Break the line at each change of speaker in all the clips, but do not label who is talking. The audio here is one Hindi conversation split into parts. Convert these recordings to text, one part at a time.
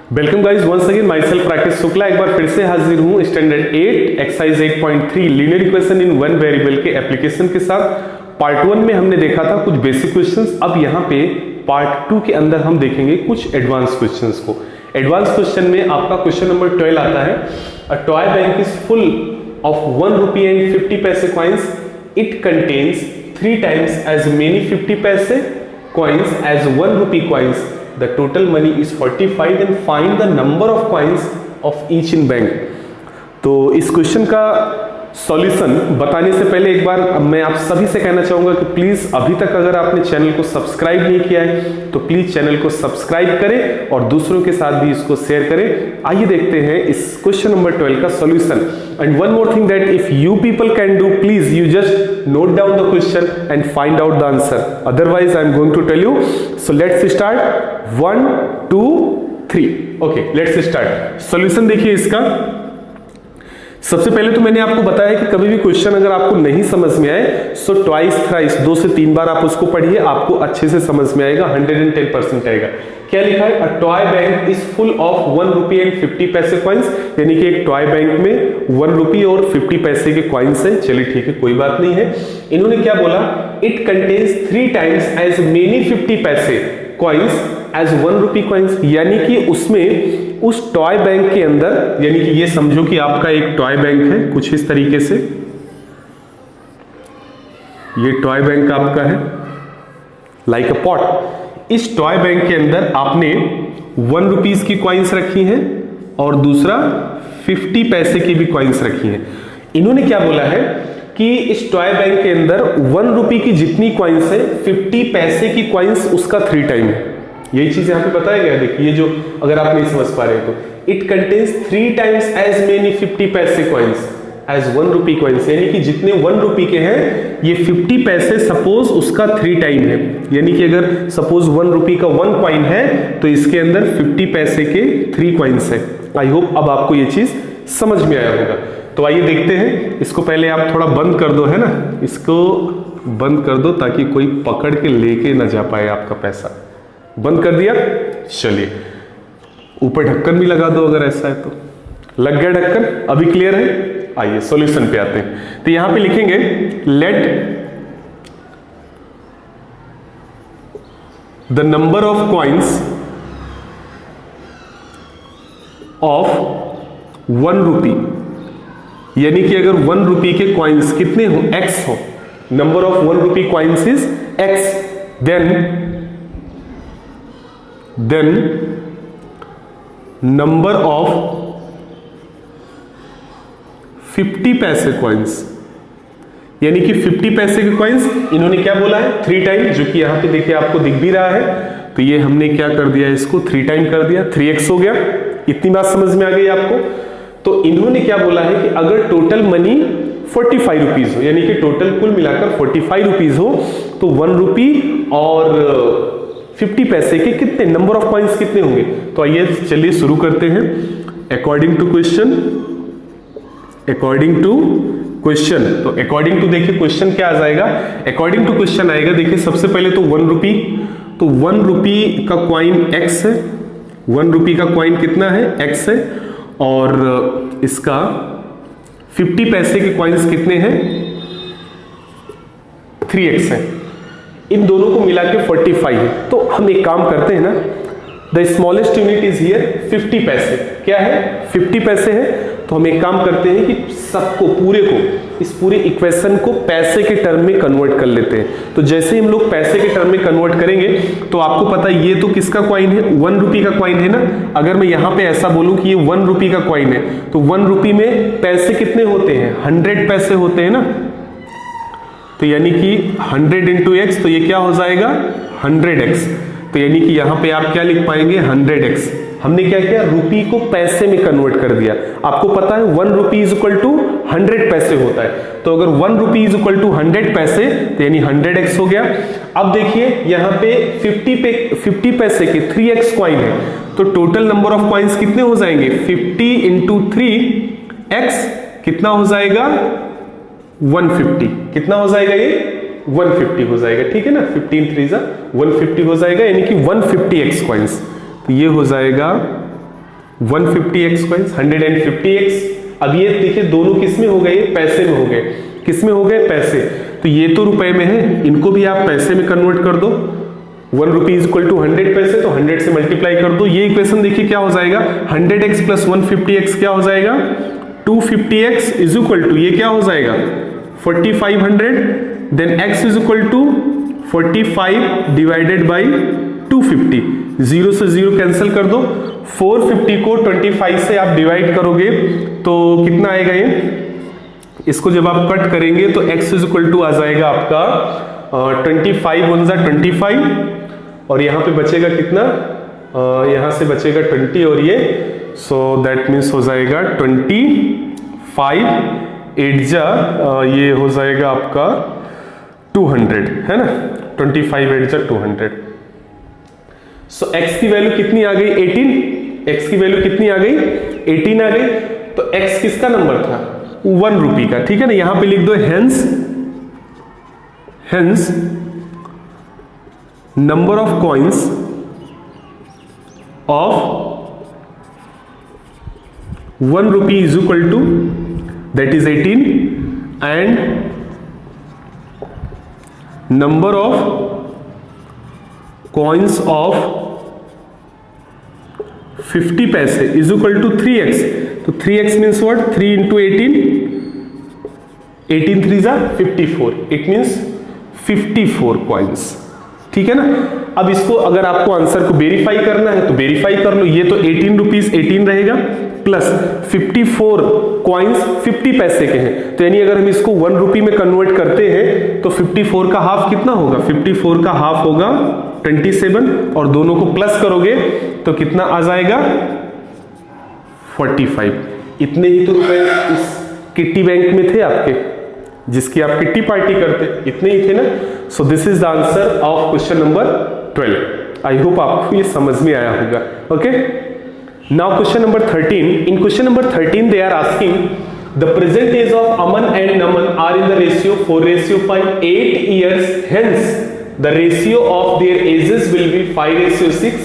Welcome guys, once again myself Rakesh Shukla एक बार फिर से हाजिर हूं standard 8 exercise 8.3 linear equation in one variable के एप्लीकेशन के साथ। पार्ट 1 में हमने देखा था कुछ बेसिक क्वेश्चंस। अब यहाँ पे पार्ट 2 के अंदर हम देखेंगे कुछ एडवांस क्वेश्चंस को। एडवांस क्वेश्चन में आपका क्वेश्चन नंबर 12 आता है, a toy bank is full of 1 rupee and 50 paise coins, it contains 3 times as many 50 paise coins as 1 rupee coins. The total money is 45 and find the number of coins of each in bank. तो इस क्वेश्चन का सॉल्यूशन बताने से पहले एक बार मैं आप सभी से कहना चाहूंगा कि प्लीज अभी तक अगर आपने चैनल को सब्सक्राइब नहीं किया है तो प्लीज चैनल को सब्सक्राइब करें और दूसरों के साथ भी इसको शेयर करें। आइए देखते हैं इस क्वेश्चन नंबर 12 का solution. And one more thing that if you people can do, please you just note down the question and find out the answer, otherwise I am going to tell you. So let's start 1 2 3। Okay, let's start. Solution देखिए इसका। सबसे पहले तो मैंने आपको बताया कि कभी भी क्वेश्चन अगर आपको नहीं समझ में आए सो ट्वाइस थ्राइस 2 से 3 बार आप उसको पढ़िए, आपको अच्छे से समझ में आएगा, 110% आएगा। क्या लिखा है? A toy bank is full of 1 rupee and 50 paise coins, यानी कि एक टॉय बैंक में 1 रुपी और 50 पैसे के कॉइन्स है। चलिए ठीक है, कोई बात नहीं है। इन्होंने क्या बोला? It contains 3 times as many 50 paise coins as 1 rupee coins, यानी कि उसमें उस टॉय बैंक के अंदर, यानी कि ये समझो कि आपका एक टॉय बैंक है कुछ इस तरीके से, ये टॉय बैंक आपका है लाइक अ पॉट। इस टॉय बैंक के अंदर आपने 1 रुपीज की कॉइन्स रखी हैं और दूसरा 50 पैसे की भी कॉइन्स रखी हैं। इन्होंने क्या बोला है कि इस टॉय बैंक के अंदर 1 रुपी की जितनी कॉइन्स है 50 पैसे की कॉइन्स उसका 3 टाइम है। यही चीज यहां पे बताया गया है। देखिए ये जो अगर आप नहीं समझ पा रहे हो तो it contains 3 times as many 50 paise coins as 1 rupee coins, यानी कि जितने 1 रुपी के हैं ये 50 पैसे सपोज उसका 3 टाइम है, यानी कि अगर सपोज 1 रुपी का 1 कॉइन है तो इसके अंदर 50 पैसे के 3 कॉइन्स है। आई होप अब आपको ये चीज समझ में आया होगा। तो आइए देखते हैं। इसको पहले आप थोड़ा बंद कर दो, है ना, इसको बंद कर दो ताकि कोई पकड़ के लेके ना जा पाए आपका पैसा। बंद कर दिया। चलिए ऊपर ढक्कन भी लगा दो अगर ऐसा है तो। लग गया ढक्कन, अभी क्लियर है। आइए सॉल्यूशन पे आते हैं। तो यहां पे लिखेंगे let the number of coins of 1 रुपी, यानी कि अगर 1 रुपी के कॉइन्स कितने हो, x हो, number of 1 rupee coins is x, then number of 50 paise coins, यानी कि 50 पैसे के कॉइन्स इन्होंने क्या बोला है 3 टाइम, जो कि यहां पे देखिए आपको दिख भी रहा है। तो ये हमने क्या कर दिया, इसको 3 टाइम कर दिया, 3x हो गया। इतनी बात समझ में आ गई आपको। तो इन्होंने क्या बोला है कि अगर टोटल मनी 45 रुपीज हो, यानी कि टोटल कुल मिलाकर 45 रुपीज हो, तो 1 रुपी और 50 पैसे के कितने नंबर ऑफ कॉइन्स कितने होंगे। तो आइए चलिए शुरू करते हैं। अकॉर्डिंग टू क्वेश्चन, तो अकॉर्डिंग टू देखिए क्वेश्चन क्या आ जाएगा। अकॉर्डिंग टू क्वेश्चन आएगा, देखिए सबसे पहले तो 1 रुपी, तो 1 रुपी का कॉइन x है, 1 रुपी का कॉइन कितना है, x है, और इसका 50 पैसे के कॉइन्स कितने हैं, 3x है। इन दोनों को मिला के 45 है। तो हम एक काम करते हैं ना, the smallest unit is here 50 पैसे। क्या है, 50 पैसे है। तो हम एक काम करते हैं कि सबको, पूरे को, इस पूरे इक्वेशन को पैसे के टर्म में कन्वर्ट कर लेते हैं। तो जैसे ही हम लोग पैसे के टर्म में कन्वर्ट करेंगे तो आपको पता है ये तो किसका कॉइन है, 1 रुपी का कॉइन है ना। अगर मैं यहां पे ऐसा बोलूं कि ये 1 रुपी का कॉइन है तो 1 रुपी में पैसे कितने होते हैं, 100 पैसे होते हैं ना। तो यानी कि 100 इंटू एक्स, तो ये क्या हो जाएगा 100x। तो यानी कि यहां पे आप क्या लिख पाएंगे 100x। हमने क्या किया, रुपी को पैसे में कन्वर्ट कर दिया। आपको पता है 1 रुपी इज इक्वल टू 100 पैसे होता है। तो अगर 1 रुपी इज इक्वल टू 100 पैसे तो यानी 100x हो गया। अब देखिए यहां पे 50 पैसे के 3x कॉइन है, तो टोटल नंबर ऑफ कॉइन्स कितने हो जाएंगे, 50 इंटू 3x कितना हो जाएगा 150। कितना हो जाएगा ये 150 हो जाएगा, ठीक है ना। 15 3 150 हो जाएगा, यानी कि 150x कॉइन्स। तो ये हो जाएगा 150x कॉइन्स, 150x। अब ये देखिए दोनों किस में हो गए, पैसे में हो गए। किस में हो गए, पैसे। तो ये तो रुपए में है, इनको भी आप पैसे में कन्वर्ट कर दो। 1 रुपी इज इक्वल टू 100 पैसे, तो 100 से मल्टीप्लाई कर दो। ये इक्वेशन देखिए क्या हो जाएगा, 100x प्लस 150x क्या हो जाएगा, 250x इज इक्वल टू ये क्या हो जाएगा 4500, then x is equal to 45 divided by 250, 0 से 0 कैंसिल कर दो। 450 को 25 से आप डिवाइड करोगे तो कितना आएगा ये, इसको जब आप कट करेंगे तो x इज इक्वल टू आ जाएगा आपका 25 1 जा 25, और यहां पे बचेगा कितना, यहां से बचेगा 20 और ये, सो दैट मीन्स हो जाएगा 25 8 जा ये हो जाएगा आपका 200, है ना, 25 8 जा 200। सो x की वैल्यू कितनी आ गई 18, x की वैल्यू कितनी आ गई 18 आ गई। तो x किसका नंबर था, 1 रुपी का, ठीक है ना। यहां पे लिख दो hence number of coins of 1 rupee is equal to that is 18 and number of coins of 50 paise is equal to 3x। तो 3x मीन्स व्हाट, 3 इंटू 18 3 जा 54, इट मीन्स 54 कॉइन्स, ठीक है ना। अब इसको अगर आपको आंसर को वेरीफाई करना है तो वेरीफाई कर लो। ये तो 18 रुपीज 18 रहेगा प्लस 54 कॉइन्स 50 पैसे के हैं, तो यानी अगर हम इसको 1 रुपी में कन्वर्ट करते हैं तो 54 का हाफ कितना होगा, 54 का हाफ होगा 27, और दोनों को प्लस करोगे तो कितना आ जाएगा 45। इतने ही तो रुपए इस किट्टी बैंक में थे आपके, जिसकी आप किट्टी पार्टी करते, इतने ही थे ना। So this is the answer of question number 12। I hope आपको ये समझ में आया होगा। Okay, now question number 13। In question number 13 they are asking the present age of Aman and Naman are in the ratio 4:5, 8 years hence the ratio of their ages will be 5:6,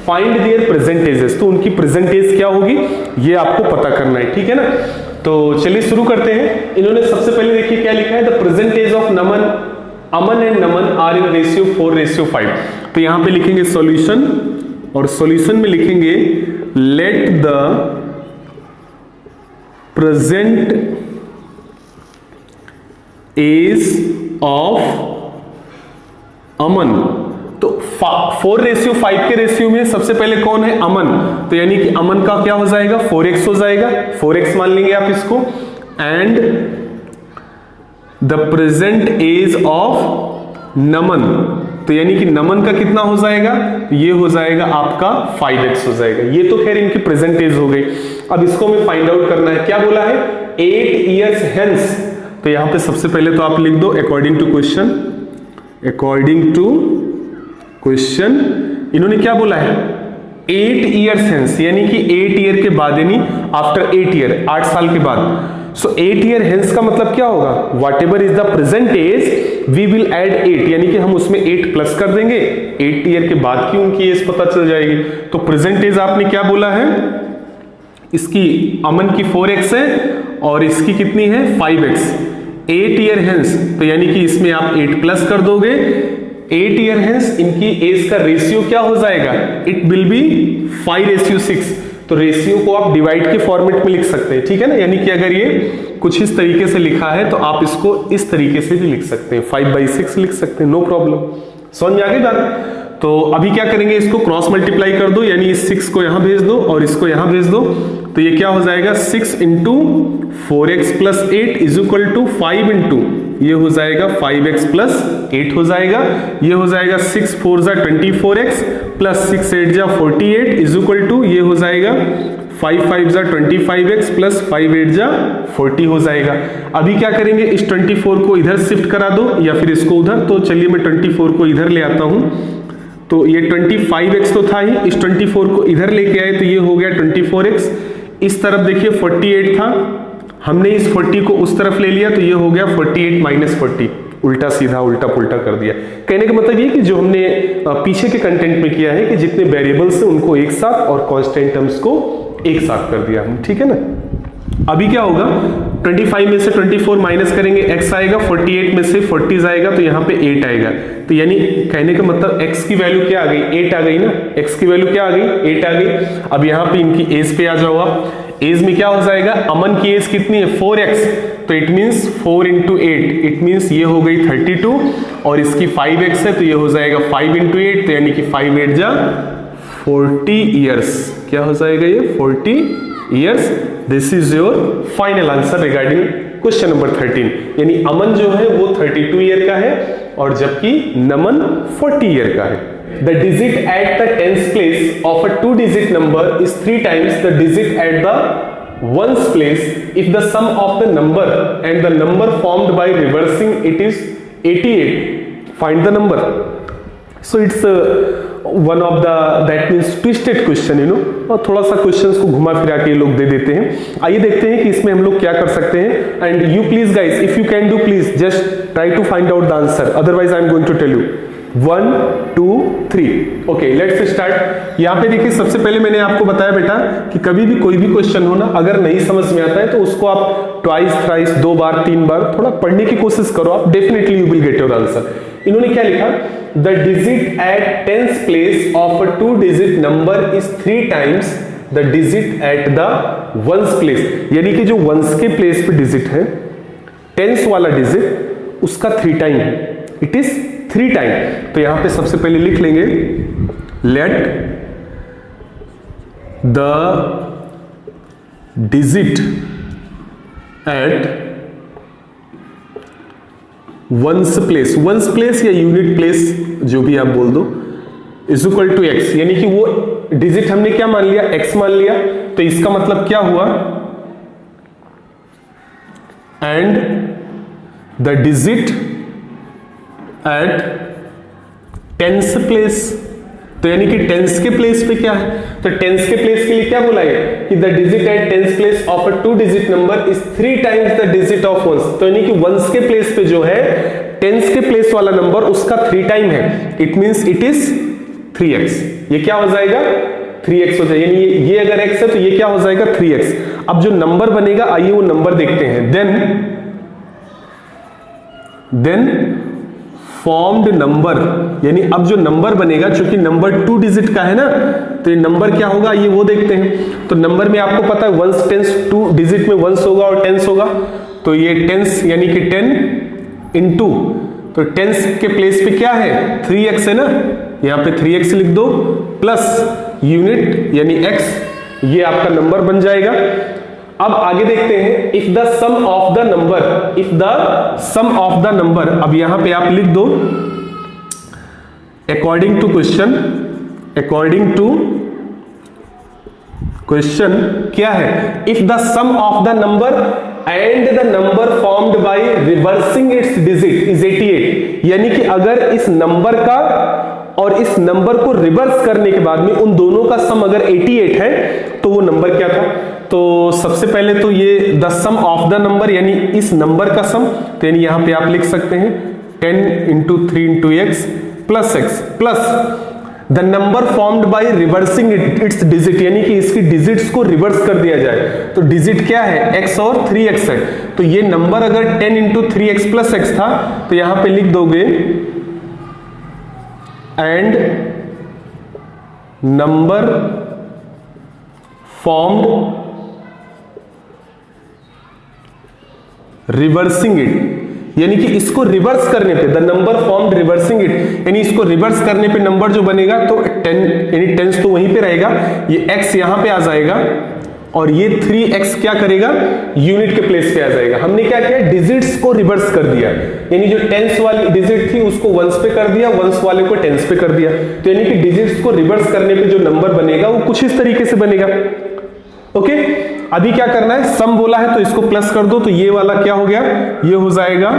find their present ages। तो उनकी प्रेजेंट एज क्या होगी ये आपको पता करना है, ठीक है ना। तो चलिए शुरू करते हैं। इन्होंने सबसे पहले देखिए क्या लिखा है, the present age of Aman and Naman are in ratio 4:5। तो यहां पे लिखेंगे सॉल्यूशन, और सॉल्यूशन में लिखेंगे let the present age of Aman. तो 4:5 के रेशियो में सबसे पहले कौन है, अमन। तो यानी कि अमन का क्या हो जाएगा 4x हो जाएगा, 4x मान लेंगे आप इसको। And the present age of Naman, तो यानी कि नमन का कितना हो जाएगा, ये हो जाएगा आपका 5x हो जाएगा। ये तो खैर इनकी प्रेजेंट एज हो गई। अब इसको हमें फाइंड आउट करना है, क्या बोला है 8 years hence। तो यहां पे सबसे पहले तो आप लिख दो according to question, according to question इन्होंने क्या बोला है 8 years hence, यानी कि 8 ईयर के बाद, यानी आफ्टर 8 ईयर 8 साल के बाद। सो 8 year hence का मतलब क्या होगा, whatever is the present age we will add 8, यानी कि हम उसमें 8 प्लस कर देंगे। 8 ईयर के बाद की उनकी एज पता चल जाएगी। तो प्रेजेंट एज आपने क्या बोला है, इसकी अमन की 4x है और इसकी कितनी है 5x। 8 year hence, तो यानी कि इसमें आप 8 प्लस कर दोगे। 8 year hence इनकी एज का रेशियो क्या हो जाएगा, इट विल बी 5:6। तो रेशियो को आप डिवाइड के फॉर्मेट में लिख सकते हैं, ठीक है ना। यानी कि अगर ये कुछ इस तरीके से लिखा है तो आप इसको इस तरीके से भी लिख सकते हैं, 5/6 लिख सकते हैं, नो प्रॉब्लम। समझ में आ गई बात। तो अभी क्या करेंगे, इसको क्रॉस मल्टीप्लाई कर दो, यानी इस 6 को यहां भेज दो और इसको यहां भेज दो। तो ये क्या हो जाएगा 6 into 4x plus 8 is equal to 5 into ये हो जाएगा 5x प्लस 8 हो जाएगा। ये हो जाएगा 6 4 जा 24x प्लस 6 8 जा 48 इज इक्वल टू ये हो जाएगा 5 5 जा 25x प्लस 5 8 जा 40 हो जाएगा। अभी क्या करेंगे, इस 24 को इधर शिफ्ट करा दो या फिर इसको उधर। तो चलिए मैं 24 को इधर ले आता हूं। तो ये 25x तो था ही, इस 24 को इधर लेके आए तो ये हो गया 24x। इस तरफ देखिए 48 था, हमने इस 40 को उस तरफ ले लिया तो ये हो गया 48 माइनस 40, उल्टा सीधा उल्टा पुल्टा कर दिया। कहने का मतलब ये कि जो हमने पीछे के कंटेंट में किया है कि जितने वेरिएबल्स हैं उनको एक साथ और कांस्टेंट टर्म्स को एक साथ कर दिया हम, ठीक है ना। अभी क्या होगा, 25 में से 24 माइनस करेंगे, x आएगा, 48 में से 40 जाएगा तो यहाँ पे 8 आएगा। तो यानी कहने का मतलब x की वैल्यू क्या आ गई, 8 आ गई ना। x की वैल्यू क्या आ गई, 8 आ गई। अब यहाँ पे इनकी एज पे आ जाओ आप, एज में क्या हो जाएगा, अमन की एज कितनी है 4x, तो it means 4 into 8, it means ये हो गई 32, और इसकी 5x है तो ये हो जाएगा 5 इंटू 8, तो यानी कि 5 8 जा 40 ईयर्स। क्या हो जाएगा ये 40 years. This is your final answer regarding question number 13। यानी अमन जो है वो 32 ईयर का है और जबकि नमन 40 ईयर का है। The digit at the tens place of a 2-digit number is 3 times the digit at the ones place if the sum of the number and the number formed by reversing it is 88. Find the number. So it's one of the that means twisted question, you know, और थोड़ा सा क्वेश्चंस को घुमा फिरा के लोग दे देते हैं। आइए देखते हैं कि इसमें हम लोग क्या कर सकते हैं। And you please guys, if you can do please just try to find out the answer, otherwise I am going to tell you. 1 2 3 okay, let's start. यहाँ पे देखिए, सबसे पहले मैंने आपको बताया बेटा कि कभी भी कोई भी क्वेश्चन हो ना, अगर नहीं समझ में आता है तो उसको आप ट्वाइस थ्राइस, 2 बार 3 बार थोड़ा पढ़ने की कोशिश करो आप, definitely you will get your answer. इन्होंने क्या लिखा, the digit at tens place of a 2-digit number is 3 times the digit at the ones place. यानी कि जो वंस के प्लेस पे डिजिट है, टेंस वाला डिजिट उसका 3 टाइम है, इट इज 3 टाइम। तो यहां पे सबसे पहले लिख लेंगे, let the digit at ones place, ones place या यूनिट प्लेस जो भी आप बोल दो, इज इक्वल टू एक्स। यानी कि वो डिजिट हमने क्या मान लिया, एक्स मान लिया। तो इसका मतलब क्या हुआ, and the digit at tens place. तो यानी कि टेंस के प्लेस पे क्या है, तो टेंस के प्लेस के लिए क्या बोला है कि the digit at tens place of a 2-digit number is 3 times the digit of ones. तो यानी कि वंस के प्लेस पे जो है, टेंस के प्लेस वाला नंबर उसका 3 टाइम है, it means it is 3x। ये क्या हो जाएगा, 3x हो जाएगा। यानी ये अगर x है तो ये क्या हो जाएगा 3x। अब जो नंबर बनेगा, आइए वो नंबर देखते हैं। देन फॉर्म्ड नंबर, यानी अब जो नंबर बनेगा, चूंकि नंबर 2-digit का है ना, तो ये नंबर क्या होगा ये वो देखते हैं। तो नंबर में आपको पता है वंस टेंस, 2-digit में वंस होगा और टेंस होगा, तो ये टेंस यानी कि 10 इंटू, तो टेंस के प्लेस पे क्या है 3x है ना, यहां पे 3x लिख दो, प्लस यूनिट यानी x, ये आपका नंबर बन जाएगा। अब आगे देखते हैं, if the sum of the number, if the sum of the number, अब यहां पे आप लिख दो according to question, according to question क्या है, if the sum of the number and the number formed by reversing its digit is 88। यानी कि अगर इस नंबर का और इस नंबर को रिवर्स करने के बाद में उन दोनों का सम अगर 88 है तो वो नंबर क्या था। तो सबसे पहले तो ये the sum of the number, यानी इस नंबर का सम, तो यानी यहां पे आप लिख सकते हैं 10 into 3 into x plus x, plus the number formed by reversing its digit, यानी कि इसकी डिजिट्स को रिवर्स कर दिया जाए। तो डिजिट क्या है, x और 3x है। तो ये नंबर अगर 10 इंटू 3x प्लस एक्स था, तो यहां पे लिख दोगे and number formed reversing it, यानी कि इसको रिवर्स करने पे, the number formed reversing it, यानी इसको रिवर्स करने पे नंबर जो बनेगा तो 10, यानी टेंस तो वहीं पे रहेगा, ये x यहां पे आ जाएगा और ये 3x क्या करेगा, यूनिट के प्लेस पे आ जाएगा। हमने क्या किया, डिजिट्स को रिवर्स कर दिया, यानी जो टेंस वाली डिजिट थी उसको वंस पे कर दिया, वंस वाले को टेंस पे कर दिया। तो यानी कि डिजिट्स को रिवर्स करने पे जो नंबर बनेगा वो कुछ इस तरीके से बनेगा। ओके, अभी क्या करना है, सम बोला है तो इसको प्लस कर दो, तो ये वाला क्या हो गया, ये हो जाएगा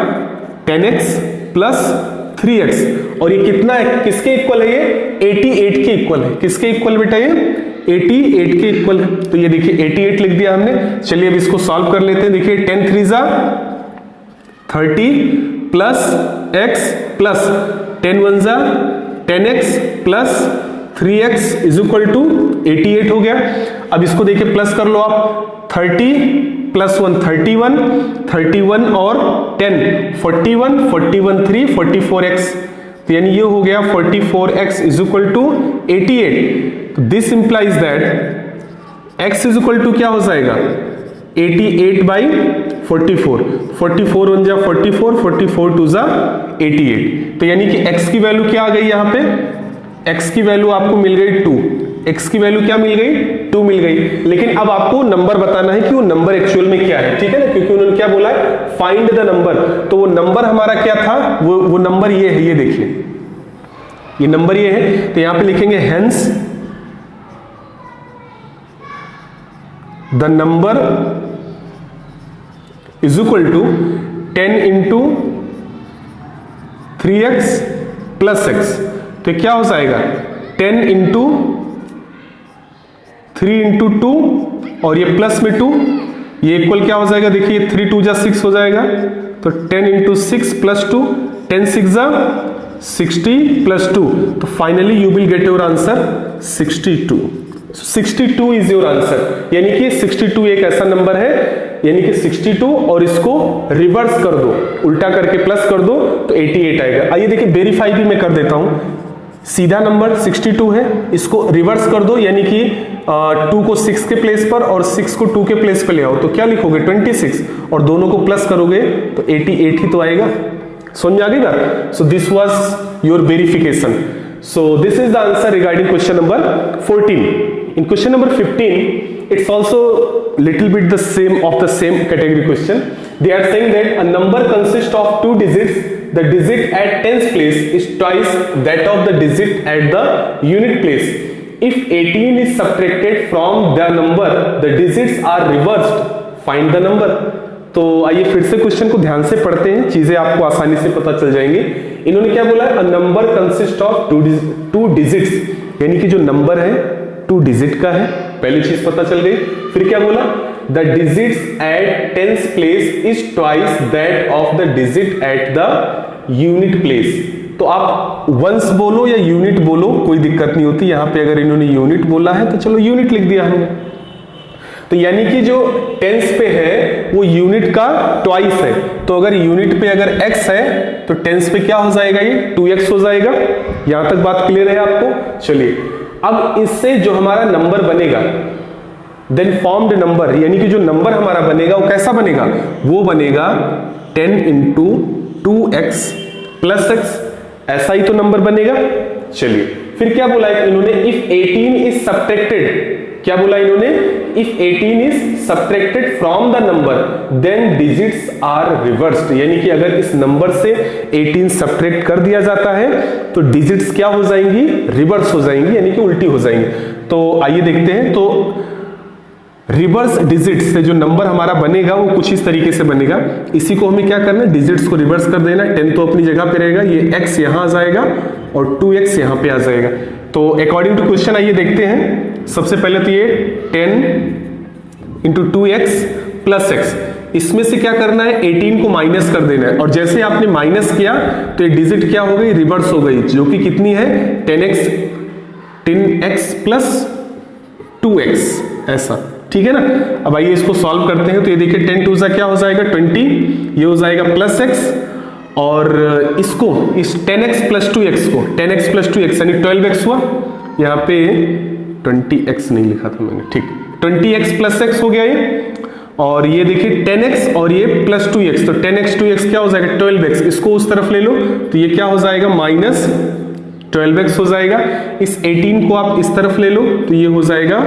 10x प्लस 3x, और ये कितना है, किसके इक्वल है, ये 88 के इक्वल है। किसके इक्वल बेटा, ये 88 के इक्वल है। तो ये देखिए 88 लिख दिया हमने। चलिए अब इसको सॉल्व कर लेते हैं। देखिए 10 3 जा 30 प्लस x प्लस 10 1 जा 10x plus 3x is equal to 88 हो गया। अब इसको देखिए प्लस कर लो आप, 30 प्लस 1 31, 31 और 10 41, 41 3 44x, तो यानी ये हो गया 44x is equal to 88। This implies that x is equal to क्या हो जाएगा 88/44, 44 1 जा 44, 44 2 जा 88, तो यानी कि x की वैल्यू क्या आ गई यहाँ पे, x की वैल्यू आपको मिल गई 2, x की वैल्यू क्या मिल गई 2 मिल गई। लेकिन अब आपको नंबर बताना है कि वो नंबर एक्चुअल में क्या है, ठीक है ना, क्योंकि उन्होंने क्या बोला है फाइंड द नंबर, तो वो नंबर हमारा क्या था, वो नंबर ये है, ये देखिए ये नंबर ये है, तो यहां पे लिखेंगे hence the number is equal to 10 into 3x plus x, तो क्या हो जाएगा 10 इंटू 3 इंटू 2 और ये प्लस में 2, ये इक्वल क्या हो जाएगा, देखिए 3 2 जा 6 हो जाएगा, तो 10 इंटू 6 प्लस 2, 10 6 जा 60 प्लस 2, तो finally you will get your answer 62। 62 is your answer, यानी कि 62 एक ऐसा नंबर है, यानी कि 62 और इसको रिवर्स कर दो, उल्टा करके प्लस कर दो तो 88 आएगा। आइए देखिए वेरीफाई भी मैं कर देता हूं, सीधा नंबर 62 है, इसको रिवर्स कर दो, यानी कि 2 को 6 के प्लेस पर और 6 को 2 के प्लेस पर ले आओ, तो क्या लिखोगे 26 और दोनों को प्लस करोगे तो 88 ही तो आएगा। समझ आ गई बात। So this was your verification. So this is the answer regarding question number 14। In question number 15 it's also little bit the same of the same category question. They are saying that a number consists of 2 digits. The digit at tens place is twice that of the digit at the unit place. If 18 is subtracted from the number, the digits are reversed. Find the number. तो आइए फिर से क्वेश्चन को ध्यान से पढ़ते हैं, चीजें आपको आसानी से पता चल जाएंगी। इन्होंने क्या बोला है, a number consist of 2 digits, यानी कि जो नंबर है 2 डिजिट का है, पहली चीज पता चल गई। फिर क्या बोला, the digits at tens place is twice that of the digit at the unit place. तो आप वंस बोलो या यूनिट बोलो, कोई दिक्कत नहीं होती। यहां पे अगर इन्होंने यूनिट बोला है तो चलो यूनिट लिख दिया हमने। तो यानी कि जो टेंस पे है वो यूनिट का ट्वाइस है, तो अगर यूनिट पे अगर x है तो टेंस पे क्या हो जाएगा, ये 2x हो जाएगा। यहां तक बात क्लियर है आपको। चलिए अब इससे जो हमारा नंबर बनेगा, देन फॉर्म्ड नंबर, यानी कि जो नंबर हमारा बनेगा वो कैसा बनेगा, वो बनेगा 10 इंटू 2x प्लस x, ऐसा ही तो नंबर बनेगा। चलिए फिर क्या बोला है इन्होंने, इफ 18 इज सब्ट्रैक्टेड, क्या बोला इन्होंने, if 18 is subtracted from the number then digits are reversed, यानी कि अगर इस नंबर से 18 सब्ट्रैक्ट कर दिया जाता है तो डिजिट्स क्या हो जाएंगी, रिवर्स हो जाएंगी, यानी कि उल्टी हो जाएंगी। तो आइए देखते हैं। तो रिवर्स डिजिट्स से जो नंबर हमारा बनेगा वो कुछ इस तरीके से बनेगा। इसी को हमें क्या करना है, डिजिट्स को रिवर्स कर देना। 10 तो अपनी जगह पे रहेगा, ये x यहां आ जाएगा और 2x यहां पे आ जाएगा। तो अकॉर्डिंग टू क्वेश्चन आइए देखते हैं। सबसे पहले तो ये 10 इंटू 2x प्लस x, इसमें से क्या करना है, 18 को माइनस कर देना है, और जैसे आपने माइनस किया तो ये डिजिट क्या हो गई, रिवर्स हो गई, जो कि कितनी है 10x प्लस 2x, ऐसा, ठीक है ना। अब आइए इसको सॉल्व करते हैं। तो ये देखिए 10 2 क्या हो जाएगा 20, ये हो जाएगा प्लस x, और इसको इस 10x प्लस 2x को 10x प्लस 2x यानी 12x हुआ। यहाँ पे 20x नहीं लिखा था मैंने, ठीक, 20x प्लस x हो गया ये, और ये देखिए 10x और ये प्लस 2x, तो 10x 2x क्या हो जाएगा 12x, इसको उस तरफ ले लो तो ये क्या हो जाएगा माइनस 12x हो जाएगा। इस 18 को आप इस तरफ ले लो तो ये हो जाएगा,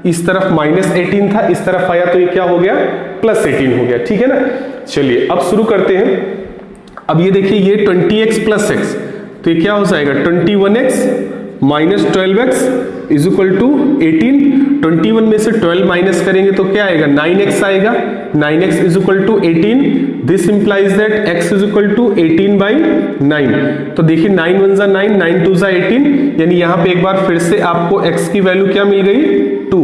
इस तरफ माइनस 18 था, इस तरफ आया तो ये क्या हो गया प्लस 18 हो गया, ठीक है ना। चलिए अब शुरू करते हैं। अब ये देखिए ये 20x प्लस x, तो ये क्या हो जाएगा 21x minus 12x is equal to 18। 21 में से 12 माइनस करेंगे तो क्या आएगा 9x आएगा, 9x is equal to 18। This implies that x is equal to 18/9। तो देखिए 9 1 जा 9, 9 2 जा 18, यानी यहां पे एक बार फिर से आपको x की वैल्यू क्या मिल गई 2।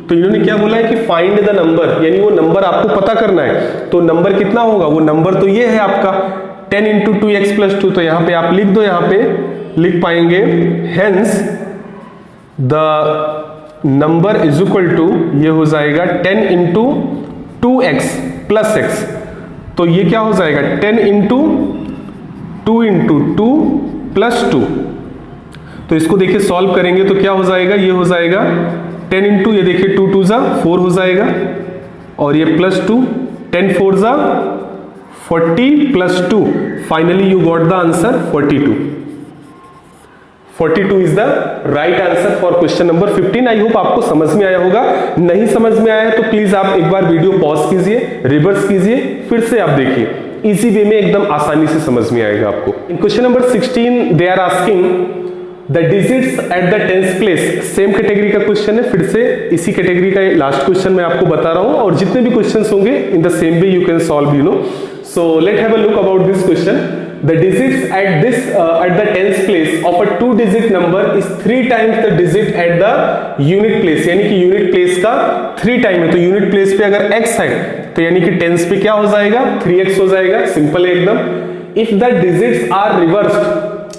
तो इन्होंने क्या बोला है कि फाइंड द नंबर, यानी वो नंबर आपको पता करना है। तो नंबर कितना होगा, वो नंबर तो ये है आपका 10 इंटू 2x प्लस 2, तो यहां पे आप लिख दो, यहां पे लिख पाएंगे hence the number is equal to ये हो जाएगा 10 इंटू 2x प्लस x। तो ये क्या हो जाएगा 10 इंटू 2 प्लस 2। तो इसको देखिए सॉल्व करेंगे तो क्या हो जाएगा, ये हो जाएगा 10 इंटू ये देखिए 2 2 जा 4 हो जाएगा, और ये प्लस 2 10 4 जा 40 plus 2, finally you got the answer 42। 42 is the right answer for question number 15। I hope आपको समझ में आया होगा। नहीं समझ में आया है तो प्लीज आप एक बार वीडियो पॉज कीजिए, रिवर्स कीजिए, फिर से आप देखिए, इजी वे में एकदम आसानी से समझ में आएगा आपको। In question number 16 they are asking the digits at the tenth place. Same category का क्वेश्चन है, फिर से इसी कैटेगरी का लास्ट क्वेश्चन मैं आपको बता रहा हूं, और जितने भी क्वेश्चंस होंगे in the same way you can solve, you know. So let have a look about this question. The digits at the tens place of a 2-digit number is 3 times the digit at the unit place, यानी कि यूनिट प्लेस का 3 टाइम है। तो यूनिट प्लेस पे अगर x है तो यानी कि टेंस पे क्या हो जाएगा 3x हो जाएगा, सिंपल है एकदम। If the digits are reversed,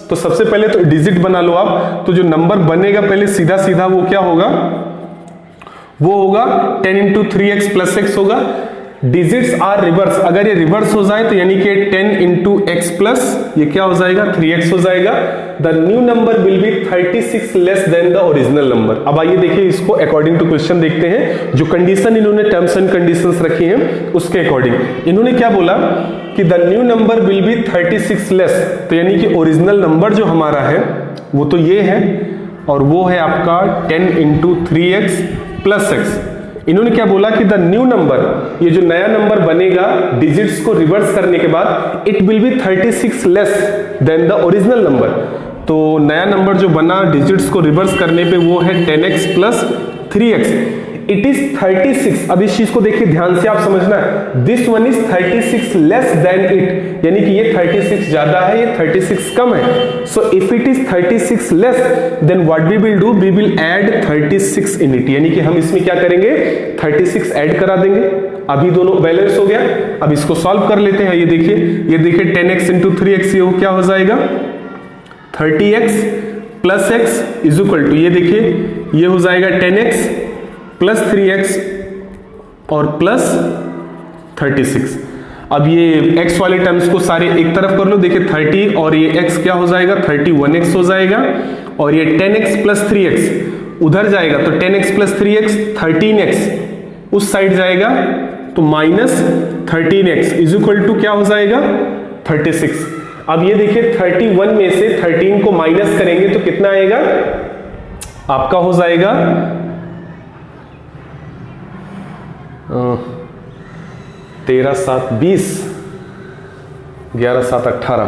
तो सबसे पहले तो डिजिट बना लो आप, तो जो नंबर बनेगा पहले सीधा सीधा वो क्या होगा, वो होगा 10 इंटू 3x प्लस x होगा। डिजिट्स आर रिवर्स, अगर ये रिवर्स हो जाए तो यानी कि 10 इंटू एक्स प्लस ये क्या हो जाएगा 3x हो जाएगा। The new number will be 36 less then the original number. अब आइए देखिए इसको अकॉर्डिंग टू क्वेश्चन देखते हैं, जो कंडीशन इन्होंने टर्म्स एंड कंडीशंस रखी हैं उसके अकॉर्डिंग इन्होंने क्या बोला कि the new number will be 36 less, तो यानी कि ओरिजिनल नंबर जो हमारा है वो तो ये है, और वो है आपका 10 इंटू 3x प्लस x। इन्होंने क्या बोला कि द न्यू नंबर, ये जो नया नंबर बनेगा डिजिट्स को रिवर्स करने के बाद, it will be 36 less then the original number. तो नया नंबर जो बना डिजिट्स को रिवर्स करने पे वो है 10x plus 3x। It is 36। अब इस चीज को देखिए ध्यान से आप समझना है, this one is 36 less then it, यानी कि ये 36 ज्यादा है, ये 36 कम है। So if it is 36 less than what we will do, we will add 36 in it, यानी कि हम इसमें क्या करेंगे 36 ऐड करा देंगे। अभी दोनों बैलेंस हो गया। अब इसको सॉल्व कर लेते हैं। ये देखिए 10x इंटू 3x, ये क्या हो जाएगा 30x plus x is equal to, ये देखिए ये हो जाएगा 10x प्लस 3x और प्लस 36। अब ये x वाले टर्म्स को सारे एक तरफ कर लो, देखिए 30 और ये x क्या हो जाएगा 31x हो जाएगा, और ये 10x प्लस 3x उधर जाएगा तो 10x प्लस 3x 13x उस साइड जाएगा तो minus 13x is equal to क्या हो जाएगा 36। अब ये देखिए 31 में से 13 को माइनस करेंगे तो कितना आएगा, आपका हो जाएगा 13 7 20, 11 7 18,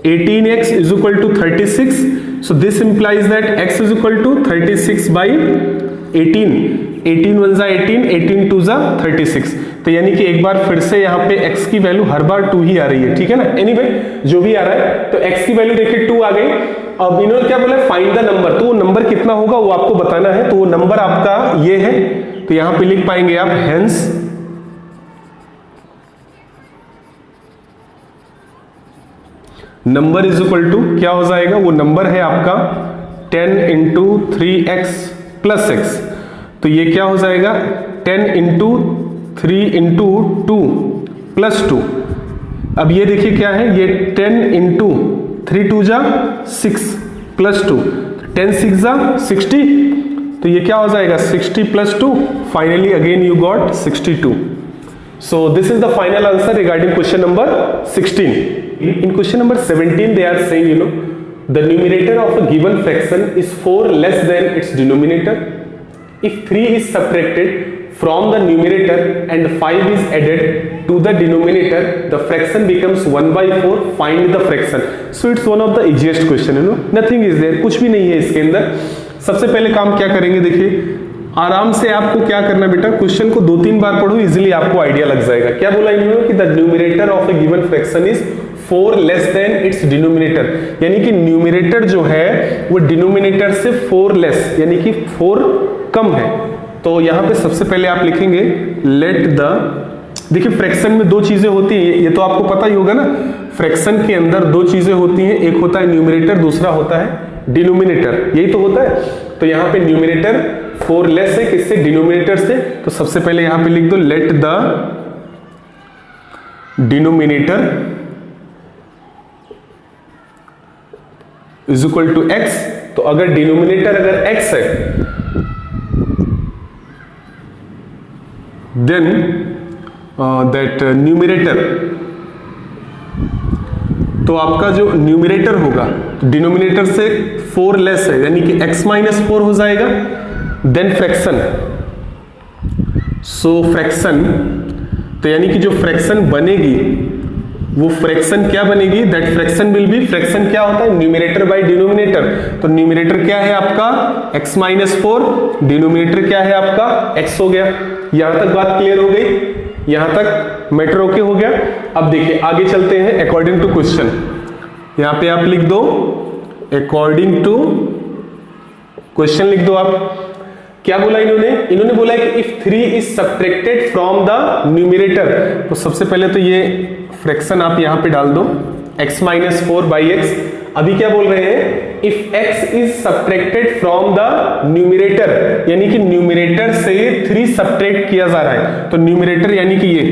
18x is equal to 36. So this implies that x is equal to 36 by 18. 18 1 जा 18, 18 2 जा 36। तो यानी कि एक बार फिर से यहाँ पे x की वैल्यू हर बार 2 ही आ रही है, ठीक है ना। एनीवे जो भी आ रहा है, तो x की वैल्यू देखिए 2 आ गई। अब इन्होंने क्या बोला फाइंड द नंबर, तो वो नंबर कितना होगा वो आपको बताना है। तो वो नंबर आपका ये है, तो यहां पे लिख पाएंगे आप hence number is equal to क्या हो जाएगा, वो नंबर है आपका 10 इंटू 3x प्लस x। तो ये क्या हो जाएगा 10 इंटू 3 इंटू 2 प्लस 2। अब ये देखिए क्या है, ये 10 इंटू 3 2 जा 6 प्लस 2, 10 6 जा 60। तो ये क्या हो जाएगा 60 plus 2, finally again you got 62। So this is the final answer regarding question number 16। In question number 17 they are saying, you know, the numerator of a given fraction is 4 less than its denominator. If 3 is subtracted from the numerator and 5 is added to the denominator, the fraction becomes 1/4. Find the fraction. So it's one of the easiest question, you know, nothing is there, कुछ भी नहीं है इसके अंदर। सबसे पहले काम क्या करेंगे, देखिए आराम से आपको क्या करना बेटा, क्वेश्चन को 2-3 बार पढ़ो, इजीली आपको आइडिया लग जाएगा। क्या बोला इन्होंने कि the numerator of A given fraction is 4 less than it's denominator, यानी कि न्यूमरेटर जो है वो डिनोमिनेटर से 4 लेस, यानी कि 4 कम है। तो यहां पे सबसे पहले आप लिखेंगे लेट द, देखिए फ्रैक्शन में 2 चीजें होती है, ये तो आपको पता ही होगा ना। फ्रैक्शन के अंदर 2 चीजें होती हैं, एक होता है न्यूमरेटर, दूसरा होता है डिनोमिनेटर, यही तो होता है। तो यहां पे न्यूमिनेटर 4 लेस है किससे, डिनोमिनेटर से। तो सबसे पहले यहां पे लिख दो let the denominator is equal to x। तो अगर डिनोमिनेटर अगर x है देन दैट न्यूमिनेटर, तो आपका जो न्यूमिनेटर होगा तो डिनोमिनेटर से 4 लेस है यानी कि x माइनस 4 हो जाएगा। देन फ्रैक्शन, सो फ्रैक्शन, तो यानी कि जो फ्रैक्शन बनेगी वो फ्रैक्शन क्या बनेगी, that fraction will be, fraction क्या होता है, न्यूमिनेटर बाय डिनोमिनेटर। तो न्यूमिनेटर क्या है आपका x माइनस 4, डिनोमिनेटर क्या है आपका x हो गया। यहां तक बात क्लियर हो गई, यहां तक मैटर ओके हो गया। अब देखिए आगे चलते हैं अकॉर्डिंग टू क्वेश्चन। यहां पे आप लिख दो अकॉर्डिंग टू क्वेश्चन, लिख दो आप। क्या बोला इन्होंने बोला कि if 3 is subtracted from the numerator, तो सबसे पहले तो ये फ्रैक्शन आप यहां पे डाल दो x माइनस 4 बाई एक्स। अभी क्या बोल रहे हैं, if x is subtracted from the numerator, यानी कि न्यूमिनेटर से 3 सब्ट्रैक्ट किया जा रहा है। तो न्यूमिनेटर यानी कि ये,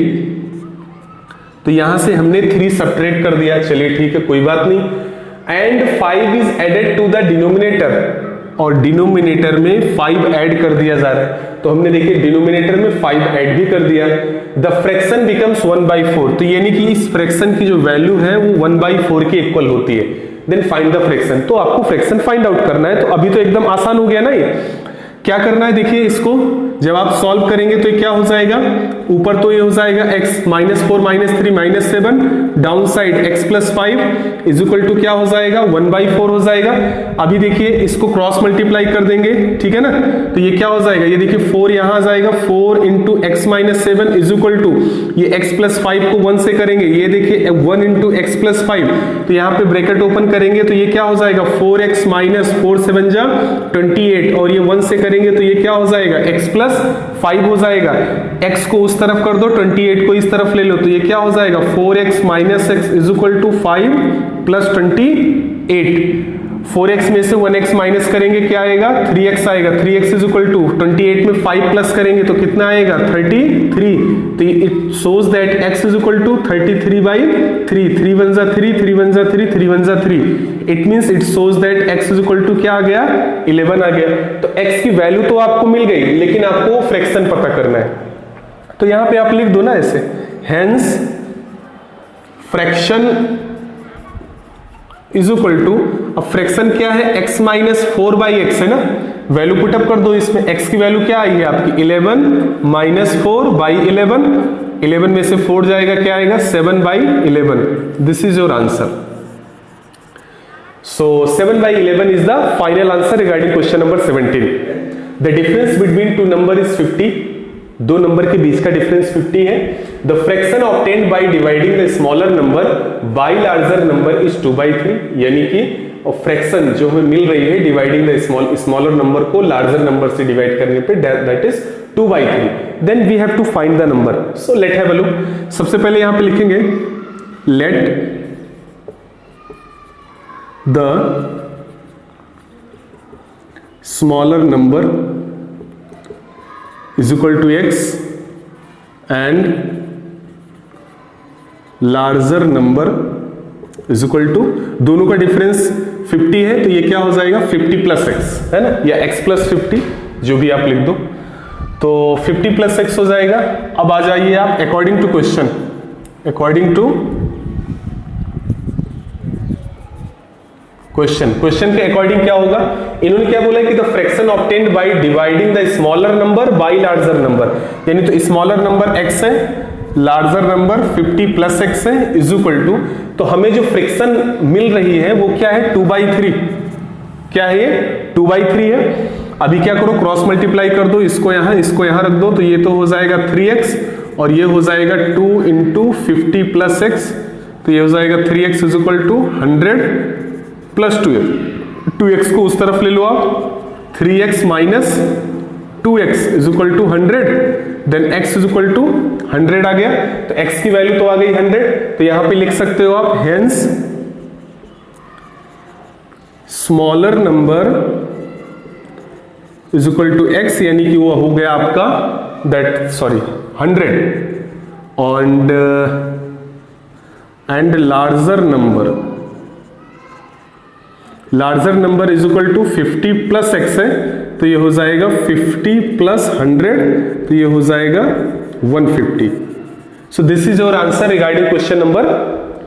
तो यहां से हमने 3 सब्ट्रैक्ट कर दिया, चलिए ठीक है कोई बात नहीं। And 5 is added to the denominator, और डिनोमिनेटर में 5 ऐड कर दिया जा रहा है। तो हमने देखिए डिनोमिनेटर में 5 ऐड भी कर दिया। द फ्रैक्शन बिकम्स 1/4, तो यानी कि इस फ्रैक्शन की जो वैल्यू है वो 1/4 के इक्वल होती है। देन फाइंड द फ्रैक्शन, तो आपको फ्रैक्शन फाइंड आउट करना है। तो अभी तो एकदम आसान हो गया ना, ये क्या करना है देखिए, इसको जब आप सॉल्व करेंगे तो ये क्या हो जाएगा, ऊपर तो ये हो जाएगा x minus 4 minus 3 minus 7, down side x plus 5 is equal to क्या हो जाएगा 1/4 हो जाएगा। अभी देखिए इसको क्रॉस मल्टीप्लाई कर देंगे, ठीक है ना, तो ये क्या हो जाएगा, ये देखिए 4 यहां आ जाएगा, 4 into x minus 7 is equal to, ये x प्लस 5 को 1 से करेंगे, ये देखिए 1 इंटू एक्स प्लस 5, तो यहाँ पे ब्रैकेट ओपन करेंगे तो ये क्या हो जाएगा 4x माइनस 4 7 जा 28, और ये 1 से करेंगे तो ये क्या हो जाएगा x प्लस 5 हो जाएगा। x को उस तरफ कर दो, 28 को इस तरफ ले लो, तो ये क्या हो जाएगा 4x minus x is equal to 5 plus 28। 4x में से 1x माइनस करेंगे क्या आएगा 3x आएगा, 3x इज इक्वल टू 28 में 5 प्लस करेंगे तो कितना आएगा 33। तो it shows that x is equal to 33/3, 3 1 जा 3, 3 1 जा 3, 3 1 जा 3, it means it shows that x is equal to क्या आ गया 11 आ गया। तो x की वैल्यू तो आपको मिल गई, लेकिन आपको फ्रैक्शन पता करना है। तो यहां पे आप लिख दो ना ऐसे, hence fraction is equal to, अब फ्रैक्शन क्या है x माइनस 4 बाई एक्स है ना, वैल्यू पुटअप कर दो इसमें। x की वैल्यू क्या आई है आपकी 11 माइनस 4 बाई 11, 11 में से 4 जाएगा क्या आएगा 7/11, this is your answer. So 7/11 is the final answer regarding question number 17. The difference between two number is 50. दो नंबर के बीच का डिफरेंस 50 है। The fraction obtained by dividing the smaller number by larger number is 2/3, यानी कि फ्रैक्शन जो हमें मिल रही है डिवाइडिंग द स्मॉलर नंबर को लार्जर नंबर से डिवाइड करने पे, that is 2/3। Then we have to find the number. So let have a look. सबसे पहले यहां पे लिखेंगे let the smaller number is equal to x and larger number is equal to, दोनों का डिफरेंस 50 है तो ये क्या हो जाएगा 50 प्लस एक्स है ना, या x प्लस 50 जो भी आप लिख दो, तो 50 प्लस एक्स हो जाएगा। अब आ जाइए आप according to question, according to question के अकॉर्डिंग क्या होगा, इन्होंने क्या बोला कि the fraction obtained by dividing the smaller number by larger number, यानी तो स्मॉलर नंबर x है, लार्जर नंबर 50 प्लस x है इज इक्वल टू, तो हमें जो फ्रैक्शन मिल रही है वो क्या है 2/3, क्या है ये 2/3 है। अभी क्या करो क्रॉस मल्टीप्लाई कर दो, इसको यहां रख दो, तो ये तो हो जाएगा 3x और ये हो जाएगा 2 इंटू 50 प्लस x, तो ये हो जाएगा 3x is equal to 100 plus 2x को उस तरफ ले लो आप, 3x minus 2x is equal to 100, then x is equal to 100 आ गया, तो x की वैल्यू तो आ गई 100, तो यहां पे लिख सकते हो आप hence smaller number is equal to x, यानी कि वो हो गया आपका 100 and larger number is equal to 50 plus x है, तो ये हो जाएगा 50 प्लस 100, तो ये हो जाएगा 150. So this is your answer regarding question number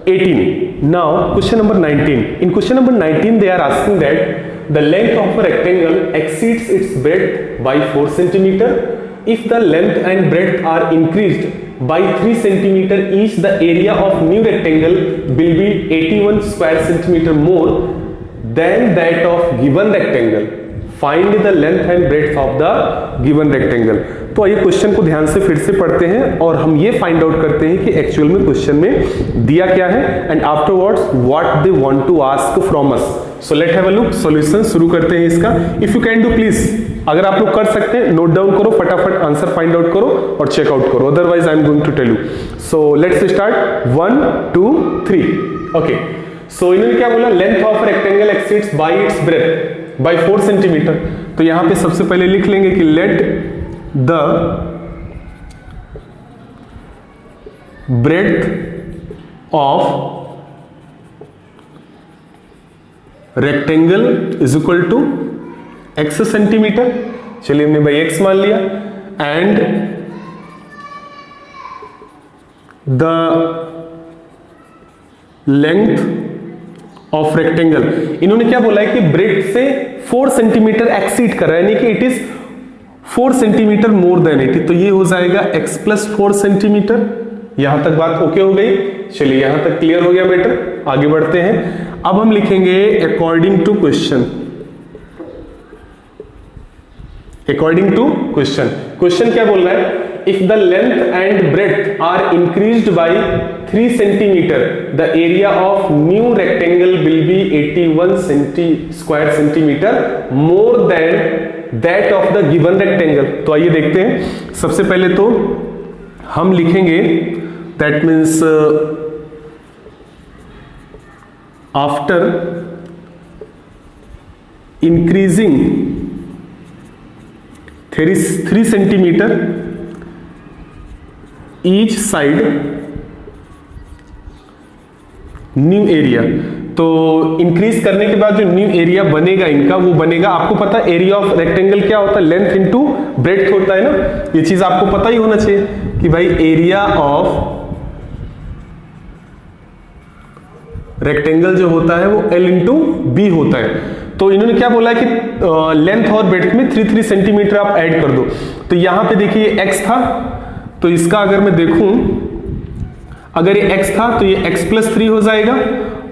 18. Now question number 19. In question number 19 they are asking that the length of a rectangle exceeds its breadth by 4 cm. If the length and breadth are increased by 3 cm each, the area of new rectangle will be 81 square centimeter more than that of given rectangle. Find the length and breadth of the given rectangle. तो आइए क्वेश्चन को ध्यान से फिर से पढ़ते हैं और हम ये फाइंड आउट करते हैं कि एक्चुअल में क्वेश्चन में दिया क्या है and afterwards what they want to ask from us. So let have a look. Solution शुरू करते हैं इसका. If you can do please, अगर आप लोग कर सकते हैं नोट डाउन करो, फटाफट आंसर फाइंड आउट करो और चेकआउट करो, otherwise I am going to tell you. So let's start. 1 2 3. Okay, so इन्होंने क्या बोला, length of rectangle exceeds by its breadth by 4 centimetre. तो यहां पे सबसे पहले लिख लेंगे कि let the breadth of rectangle is equal to x centimetre. चलिए हमने भाई x मान लिया. And the length of rectangle, इन्होंने क्या बोला है कि ब्रेथ से 4 सेंटीमीटर एक्सीड कर रहा है, यानी कि it is 4 centimetre more then it. तो ये हो जाएगा x प्लस 4 सेंटीमीटर. यहां तक बात ओके हो गई. चलिए यहां तक क्लियर हो गया मैटर. आगे बढ़ते हैं. अब हम लिखेंगे according to question. According to question, question क्या बोल रहा है, if the length and breadth are increased by 3 centimetre the area of new rectangle will be 81 square centimetre more than that of the given rectangle. तो आइए देखते हैं. सबसे पहले तो हम लिखेंगे that means after increasing 3 centimetre each side new area. तो इंक्रीज करने के बाद जो न्यू एरिया बनेगा इनका, वो बनेगा, आपको पता है एरिया ऑफ रेक्टेंगल क्या होता है, लेंथ इनटू ब्रेड्थ होता है ना. ये चीज आपको पता ही होना चाहिए कि भाई एरिया ऑफ रेक्टेंगल जो होता है वो L इंटू बी होता है. तो इन्होंने क्या बोला है कि लेंथ और ब्रेड्थ में 3 सेंटीमीटर आप ऐड कर दो. तो यहां पे देखिए x था, तो इसका अगर मैं देखूं, अगर ये x था तो ये x प्लस 3 हो जाएगा,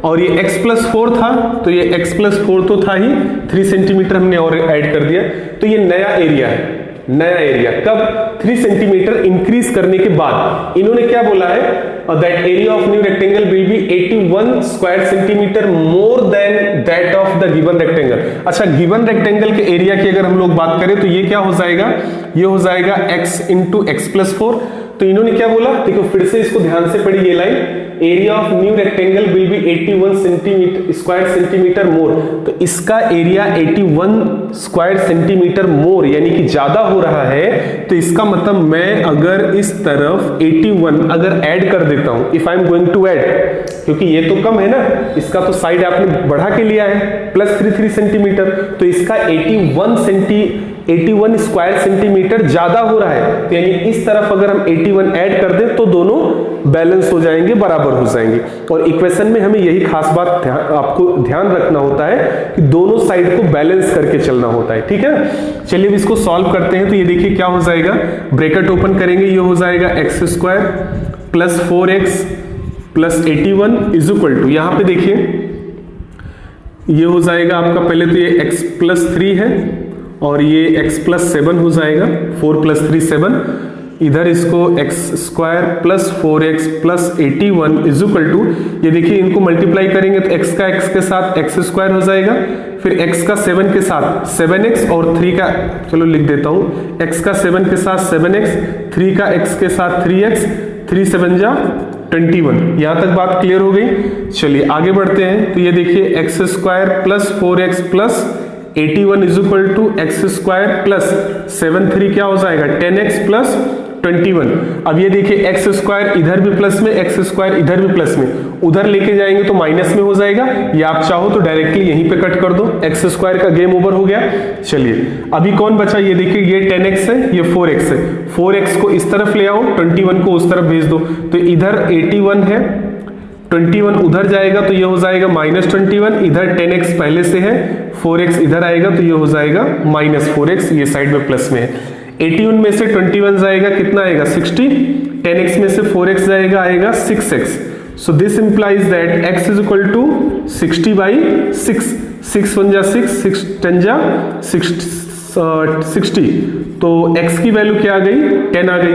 और ये x प्लस 4 था तो ये x प्लस 4 तो था ही, 3 सेंटीमीटर हमने और ऐड कर दिया. तो ये नया एरिया है. नया एरिया कब, 3 सेंटीमीटर इंक्रीज करने के बाद. इन्होंने क्या बोला है, that area of new rectangle will be 81 square centimetre more than that of the given rectangle. अच्छा, गिवन रेक्टेंगल के एरिया की अगर हम लोग बात करें तो ये क्या हो जाएगा, ये हो जाएगा x इंटू एक्स प्लस 4. तो इन्होंने क्या बोला, देखो फिर से इसको ध्यान से पढ़िए. ये line, area of new rectangle will be 81 centimetre square centimetre more. तो इसका एरिया 81 स्क्वायर सेंटीमीटर मोर यानी कि ज्यादा हो रहा है. तो इसका मतलब मैं अगर इस तरफ 81 अगर ऐड कर देता हूं, if I am going to add, क्योंकि ये तो कम है ना, इसका तो साइड आपने बढ़ा के लिया है प्लस 3 सेंटीमीटर, तो इसका 81 स्क्वायर सेंटीमीटर ज्यादा हो रहा है. तो यानी इस तरफ अगर हम 81 ऐड कर दें तो दोनों बैलेंस हो जाएंगे, बराबर हो जाएंगे. और इक्वेशन में हमें यही खास बात आपको ध्यान रखना होता है कि दोनों साइड को बैलेंस करके चलना होता है. ठीक है, चलिए अब इसको सॉल्व करते हैं. तो ये देखिए क्या हो जाएगा, ब्रैकेट ओपन करेंगे, ये हो जाएगा x square plus 4x plus 81 is equal to, यहां पे देखिए ये हो जाएगा आपका, पहले तो ये x प्लस 3 है और ये x प्लस 7 हो जाएगा, 4 प्लस 3 7. इधर इसको x square plus 4x plus 81 is equal to, ये देखिए इनको मल्टीप्लाई करेंगे तो x का x के साथ x स्क्वायर हो जाएगा, फिर x का 7 के साथ 7x और 3 का, चलो लिख देता हूं, x का 7 के साथ 7x, 3 का x के साथ 3x, 3 7 जा 21। यहां तक बात क्लियर हो गई। चलिए आगे बढ़ते हैं। तो ये देखिए x square plus 4x plus 81 is equal to x square plus 7 क्या हो जाएगा 10x प्लस 21। अब ये देखिए एक्स स्क्वायर इधर भी प्लस में, एक्स स्क्वायर इधर भी प्लस में, उधर लेके जाएंगे तो माइनस में हो जाएगा, या आप चाहो तो डायरेक्टली यहीं पे कट कर दो, एक्स स्क्वायर का गेम ओवर हो गया। चलिए अभी कौन बचा, ये देखिए ये 10x है, ये 4x है, 4x को इस तरफ ले आओ, 21 को उस तरफ भेज दो, तो इधर 81 है, 21 उधर जाएगा तो ये हो जाएगा -21, इधर 10x पहले से है, 4x इधर आएगा तो ये हो जाएगा -4x, ये साइड में प्लस में है। 81 में से 21 जाएगा कितना आएगा 60, 10x में से 4x जाएगा आएगा 6x। So this implies that x is equal to 60/6, 6 1 जा 6, 6 10 जा 60, तो x की वैल्यू क्या आ गई 10 आ गई,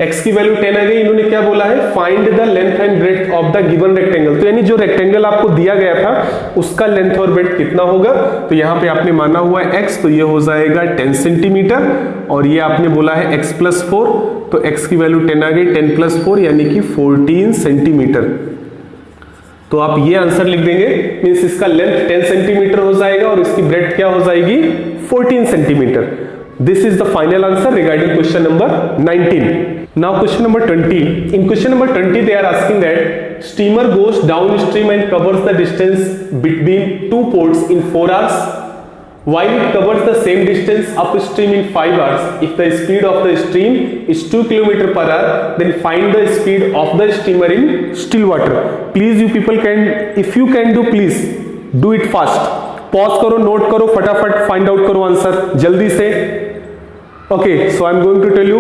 x की वैल्यू 10 आ गई। इन्होंने क्या बोला है, find the length and breadth of the given rectangle, तो यानी जो रेक्टेंगल आपको दिया गया था उसका लेंथ और ब्रेड्थ कितना होगा, तो यहाँ पे आपने माना हुआ है x, तो ये हो जाएगा 10 सेंटीमीटर, और ये आपने बोला है x + 4, तो x की वैल्यू 10 आ गई, 10 + 4 यानी कि 14 सेंटीमीटर। तो आप ये आंसर लिख देंगे, मींस इसका लेंथ 10 सेंटीमीटर हो जाएगा और इसकी ब्रेड्थ क्या हो जाएगी 14 centimetre. This is the final answer regarding question number 19. Now question number 20. In question number 20 they are asking that steamer goes downstream and covers the distance between two ports in 4 hours while it covers the same distance upstream in 5 hours. If the speed of the stream is 2 km/h, then find the speed of the steamer in still water. Please you people can, if you can do, please do it fast. Pause करो, नोट करो, फटाफट फाइंड आउट करो आंसर जल्दी से। Okay, so I am going to tell you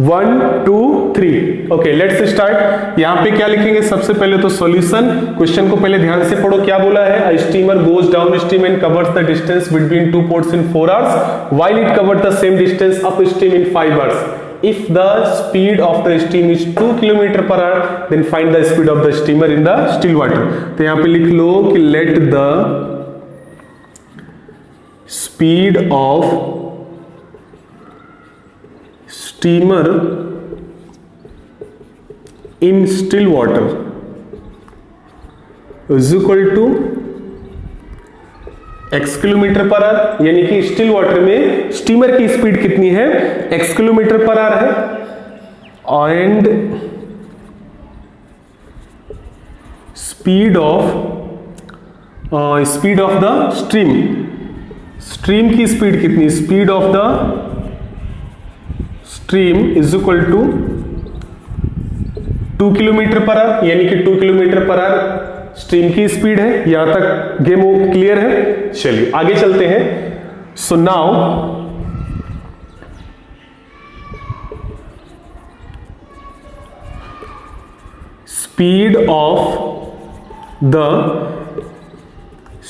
1 2 3। Okay, let's start. यहां पे क्या लिखेंगे, सबसे पहले तो सॉल्यूशन। क्वेश्चन को पहले ध्यान से पढ़ो, क्या बोला है, a steamer goes down stream and covers the distance between two ports in 4 hours while it covered the same distance up stream in 5 hours. If the speed of the steam is 2 km/h, then find the speed of the steamer in the still water. तो यहां पे लिख लो कि let the speed of steamer in still water is equal to x km/h, यानी कि स्टिल वाटर में स्टीमर की स्पीड कितनी है x km/h है, and speed of the stream की स्पीड कितनी, speed of the stream is equal to 2 km/h, यानी कि 2 km/h स्ट्रीम की स्पीड है। यहां तक गेम क्लियर है। चलिए आगे चलते हैं। So now speed of the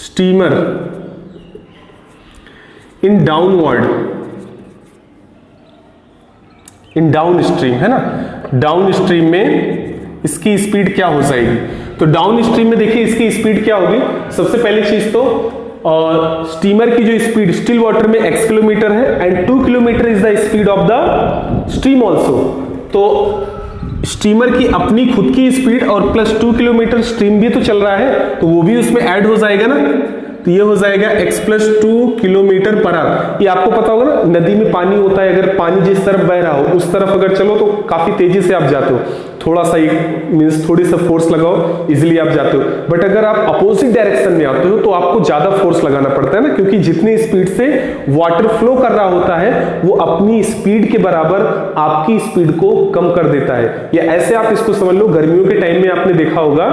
steamer in down stream है ना, डाउन स्ट्रीम में इसकी स्पीड क्या हो जाएगी। तो डाउन स्ट्रीम में देखिए इसकी स्पीड क्या होगी, सबसे पहली चीज तो स्टीमर की जो स्पीड स्टिल वाटर में x किलोमीटर है and 2 kilometre is the speed of the stream also. तो स्टीमर की अपनी खुद की स्पीड और प्लस 2 किलोमीटर स्ट्रीम भी तो चल रहा है, तो वो भी उसमें ऐड हो जाएगा ना, तो ये हो जाएगा x + 2 km/h। ये आपको पता होगा ना, नदी में पानी होता है, अगर पानी जिस तरफ बह रहा हो उस तरफ अगर चलो तो काफी तेजी से आप जाते हो, थोड़ा सा मींस थोड़ी सा फोर्स लगाओ इजीली आप जाते हो, बट अगर आप अपोजिट डायरेक्शन में आते हो तो आपको ज्यादा फोर्स लगाना पड़ता है ना, क्योंकि जितनी स्पीड से वाटर फ्लो कर रहा होता है वो अपनी स्पीड के बराबर आपकी स्पीड को कम कर देता है। या ऐसे आप इसको समझ लो, गर्मियों के टाइम में आपने देखा होगा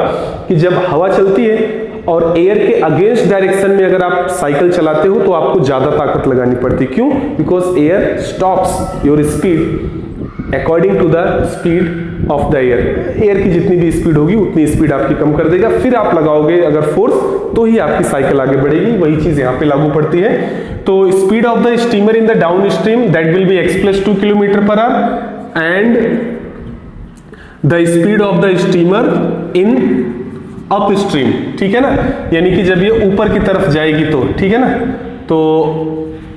कि जब हवा चलती है और एयर के अगेंस्ट डायरेक्शन में अगर आप साइकिल चलाते हो तो आपको ज्यादा ताकत लगानी पड़ती है। क्यों? Because air stops your speed according to the speed of the air की जितनी भी स्पीड होगी उतनी स्पीड आपकी कम कर देगा, फिर आप लगाओगे अगर फोर्स तो ही आपकी साइकिल आगे बढ़ेगी। वही चीज यहाँ पे लागू पड़ती है। तो speed of the steamer in the down stream that will be x + 2 km/h and the speed of the steamer in up stream, ठीक है ना, यानी कि जब ये ऊपर की तरफ जाएगी तो, ठीक है ना, तो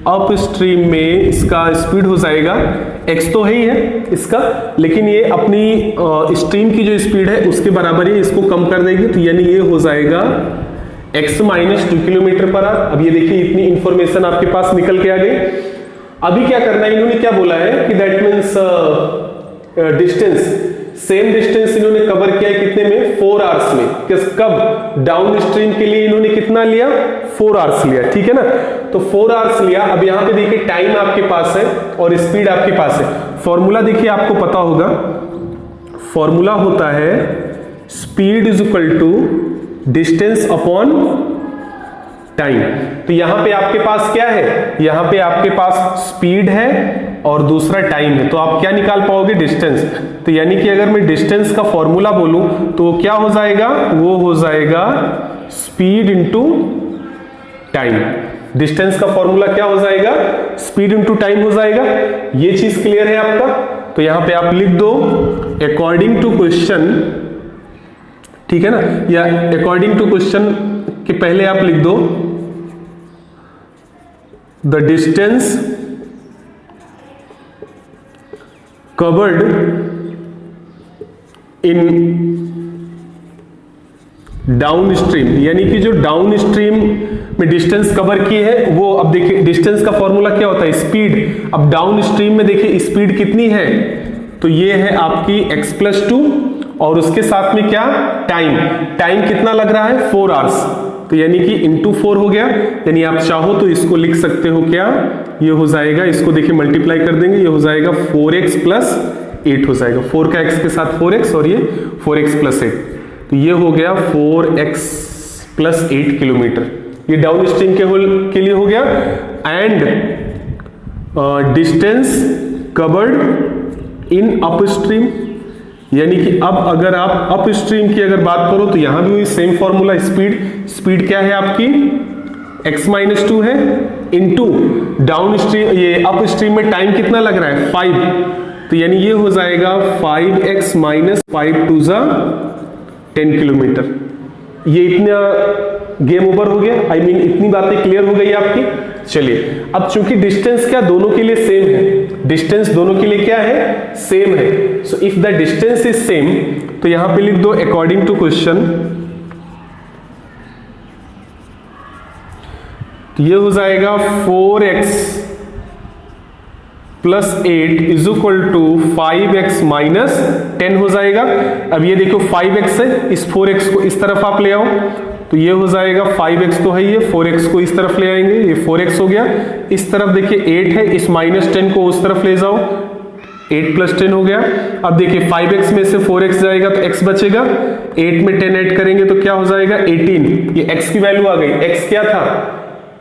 अप स्ट्रीम में इसका स्पीड हो जाएगा, x तो है ही है इसका, लेकिन ये अपनी स्ट्रीम की जो स्पीड है उसके बराबर ही इसको कम कर देगी, तो यानी ये हो जाएगा x minus 2 kilometre per hour. अब ये देखिए इतनी इंफॉर्मेशन आपके पास निकल के आ गई। अभी क्या करना है, इन्होंने क्या बोला है कि that means distance, same distance इन्होंने कवर किया है कितने में, 4 आवर्स में। कब, डाउन स्ट्रीम के लिए इन्होंने कितना लिया, 4 आवर्स लिया, ठीक है ना। तो 4 आवर्स लिया। अब यहां पे देखिए टाइम आपके पास है और स्पीड आपके पास है। फॉर्मूला देखिए आपको पता होगा, फॉर्मूला होता है speed is equal to distance upon time. तो यहां पे आपके पास क्या है, यहां पे आपके पास स्पीड है और दूसरा टाइम है, तो आप क्या निकाल पाओगे, डिस्टेंस। तो यानी कि अगर मैं डिस्टेंस का फॉर्मूला बोलूं तो क्या हो जाएगा, वो हो जाएगा स्पीड इंटू टाइम। डिस्टेंस का फॉर्मूला क्या हो जाएगा, स्पीड इंटू टाइम हो जाएगा। ये चीज क्लियर है आपका। तो यहां पे आप लिख दो अकॉर्डिंग टू क्वेश्चन, ठीक है ना, या अकॉर्डिंग टू क्वेश्चन के पहले आप लिख दो the distance covered in down stream, यानी कि जो डाउन स्ट्रीम में डिस्टेंस कवर की है वो, अब देखिए डिस्टेंस का फॉर्मूला क्या होता है, स्पीड। अब डाउन स्ट्रीम में देखिए स्पीड कितनी है, तो ये है आपकी x+2 और उसके साथ में क्या, टाइम। टाइम कितना लग रहा है, 4 आवर्स, तो यानी कि इंटू 4 हो गया। यानी आप चाहो तो इसको लिख सकते हो क्या, ये हो जाएगा, इसको देखिए मल्टीप्लाई कर देंगे, ये हो जाएगा 4x + 8 हो जाएगा, 4 का x के साथ 4x और ये 4x + 8, तो ये हो गया 4x + 8 किलोमीटर। ये डाउन स्ट्रीम के लिए हो गया। And distance covered in up stream, यानी कि अब अगर आप अप स्ट्रीम की अगर बात करो तो यहां भी वही सेम फॉर्मूला, स्पीड क्या है आपकी, x-2 है, इनटू डाउन स्ट्रीम, ये अप स्ट्रीम में टाइम कितना लग रहा है, 5, तो यानी ये हो जाएगा 5x - 5 × 2 = 10 किलोमीटर। ये इतना गेम ओवर हो गया, I mean इतनी बातें क्लियर हो गई आपकी। चलिए अब चूंकि डिस्टेंस क्या दोनों के लिए सेम है, डिस्टेंस दोनों के लिए क्या है, सेम है। So if the distance is same, तो यहां पे लिख दो अकॉर्डिंग टू क्वेश्चन, तो ये हो जाएगा 4x + 8 = 5x - 10 हो जाएगा। अब ये देखो 5x है, इस 4x को इस तरफ आप ले आओ, तो ये हो जाएगा 5x तो है, ये 4x को इस तरफ ले आएंगे, ये 4x हो गया। इस तरफ देखिए 8 है, इस -10 को उस तरफ ले जाओ, 8 + 10 हो गया। अब देखिए 5x में से 4x जाएगा तो x बचेगा, 8 में 10 ऐड करेंगे तो क्या हो जाएगा 18। ये x की वैल्यू आ गई। x क्या था,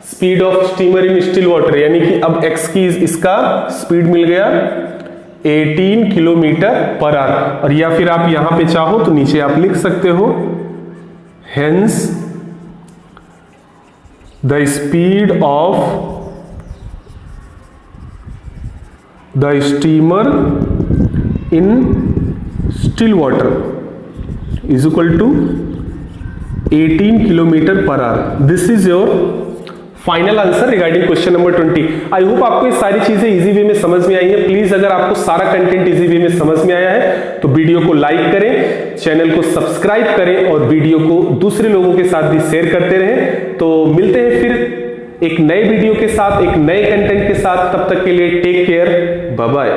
speed of steamer in still water, यानी कि अब x की इसका स्पीड मिल गया 18 km/h। और या फिर आप यहां पे चाहो तो नीचे आप लिख सकते हो hence the speed of the steamer in still water is equal to 18 km/h. This is your final answer regarding question number 20। I hope आपको ये सारी चीजें इजी वे में समझ में आई है। प्लीज अगर आपको सारा कंटेंट इजी वे में समझ में आया है तो वीडियो को लाइक करें, चैनल को सब्सक्राइब करें और वीडियो को दूसरे लोगों के साथ भी शेयर करते रहें। तो मिलते हैं फिर एक नए वीडियो के साथ, एक नए कंटेंट के साथ। तब तक के लिए टेक केयर, बाय बाय।